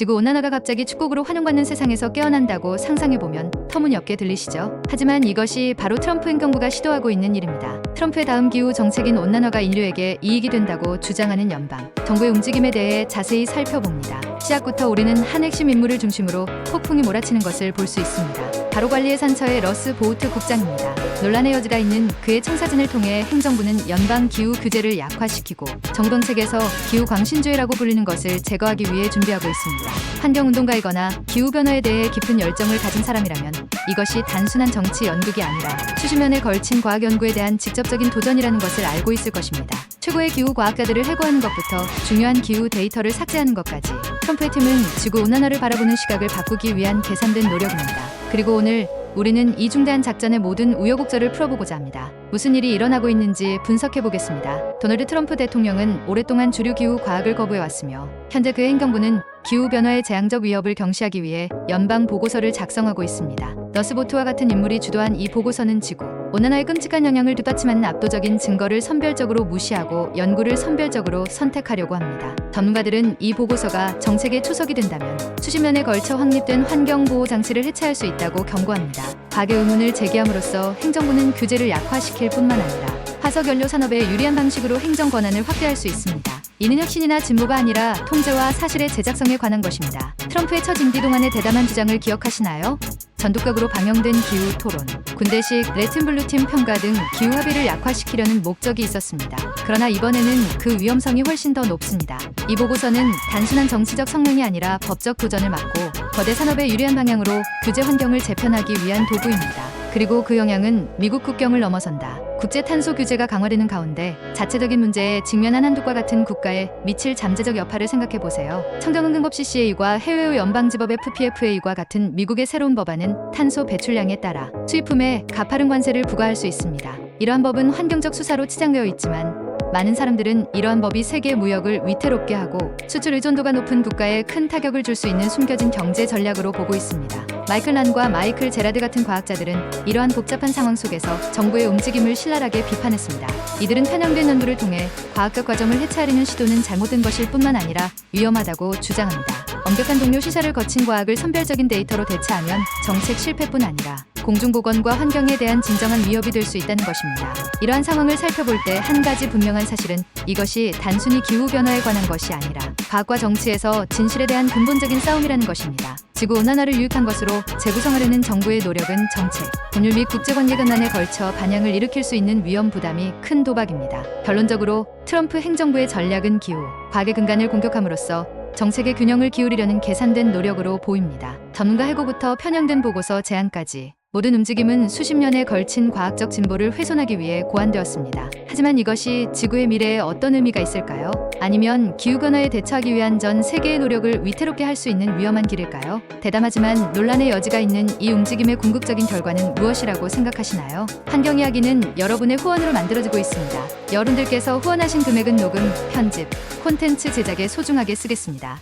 지구온난화가 갑자기 축복으로 환영받는 세상에서 깨어난다고 상상해보면 터무니없게 들리시죠? 하지만 이것이 바로 트럼프 행정부가 시도하고 있는 일입니다. 트럼프의 다음 기후 정책인 온난화가 인류에게 이익이 된다고 주장하는 연방 정부의 움직임에 대해 자세히 살펴봅니다. 시작부터 우리는 한 핵심 인물을 중심으로 폭풍이 몰아치는 것을 볼 수 있습니다. 바로 관리의 산처의 러스 보우트 국장입니다. 논란의 여지가 있는 그의 청사진을 통해 행정부는 연방 기후 규제를 약화시키고 정동책에서 기후 광신주의라고 불리는 것을 제거하기 위해 준비하고 있습니다. 환경운동가이거나 기후변화에 대해 깊은 열정을 가진 사람이라면 이것이 단순한 정치 연극이 아니라 수십 년에 걸친 과학 연구에 대한 직접적인 도전이라는 것을 알고 있을 것입니다. 최고의 기후 과학자들을 해고하는 것부터 중요한 기후 데이터를 삭제하는 것까지 트럼프의 팀은 지구온난화를 바라보는 시각을 바꾸기 위한 계산된 노력입니다. 그리고 오늘 우리는 이 중대한 작전의 모든 우여곡절을 풀어보고자 합니다. 무슨 일이 일어나고 있는지 분석해보겠습니다. 도널드 트럼프 대통령은 오랫동안 주류 기후 과학을 거부해왔으며 현재 그의 행정부는 기후변화의 재앙적 위협을 경시하기 위해 연방 보고서를 작성하고 있습니다. 러스 보트와 같은 인물이 주도한 이 보고서는 지구 온난화의 끔찍한 영향을 뒷받침하는 압도적인 증거를 선별적으로 무시하고 연구를 선별적으로 선택하려고 합니다. 전문가들은 이 보고서가 정책의 초석이 된다면 수십 년에 걸쳐 확립된 환경보호 장치를 해체할 수 있다고 경고합니다. 과학의 의문을 제기함으로써 행정부는 규제를 약화시킬 뿐만 아니라 화석연료 산업에 유리한 방식으로 행정 권한을 확대할 수 있습니다. 이는 혁신이나 진보가 아니라 통제와 사실의 제작성에 관한 것입니다. 트럼프의 첫 임기 동안의 대담한 주장을 기억하시나요? 전독각으로 방영된 기후 토론, 군대식 레튼 블루팀 평가 등 기후 합의를 약화시키려는 목적이 있었습니다. 그러나 이번에는 그 위험성이 훨씬 더 높습니다. 이 보고서는 단순한 정치적 성명이 아니라 법적 도전을 막고 거대 산업에 유리한 방향으로 규제 환경을 재편하기 위한 도구입니다. 그리고 그 영향은 미국 국경을 넘어선다. 국제 탄소 규제가 강화되는 가운데 자체적인 문제에 직면한 한국과 같은 국가에 미칠 잠재적 여파를 생각해 보세요. 청정은근법 CCA과 해외의 연방지법 FPFA과 같은 미국의 새로운 법안은 탄소 배출량에 따라 수입품에 가파른 관세를 부과할 수 있습니다. 이러한 법은 환경적 수사로 치장되어 있지만 많은 사람들은 이러한 법이 세계 무역을 위태롭게 하고 수출 의존도가 높은 국가에 큰 타격을 줄 수 있는 숨겨진 경제 전략으로 보고 있습니다. 마이클 란과 마이클 제라드 같은 과학자들은 이러한 복잡한 상황 속에서 정부의 움직임을 신랄하게 비판했습니다. 이들은 편향된 연구를 통해 과학적 과정을 해체하려는 시도는 잘못된 것일 뿐만 아니라 위험하다고 주장합니다. 엄격한 동료 시사를 거친 과학을 선별적인 데이터로 대체하면 정책 실패뿐 아니라 공중보건과 환경에 대한 진정한 위협이 될 수 있다는 것입니다. 이러한 상황을 살펴볼 때 한 가지 분명한 사실은 이것이 단순히 기후변화에 관한 것이 아니라 과학과 정치에서 진실에 대한 근본적인 싸움이라는 것입니다. 지구온난화를 유익한 것으로 재구성하려는 정부의 노력은 정책, 법률 및 국제관계 근간에 걸쳐 반향을 일으킬 수 있는 위험 부담이 큰 도박입니다. 결론적으로 트럼프 행정부의 전략은 기후, 과학의 근간을 공격함으로써 정책의 균형을 기울이려는 계산된 노력으로 보입니다. 전문가 해고부터 편향된 보고서 제안까지 모든 움직임은 수십 년에 걸친 과학적 진보를 훼손하기 위해 고안되었습니다. 하지만 이것이 지구의 미래에 어떤 의미가 있을까요? 아니면 기후변화에 대처하기 위한 전 세계의 노력을 위태롭게 할 수 있는 위험한 길일까요? 대담하지만 논란의 여지가 있는 이 움직임의 궁극적인 결과는 무엇이라고 생각하시나요? 환경 이야기는 여러분의 후원으로 만들어지고 있습니다. 여러분들께서 후원하신 금액은 녹음, 편집, 콘텐츠 제작에 소중하게 쓰겠습니다.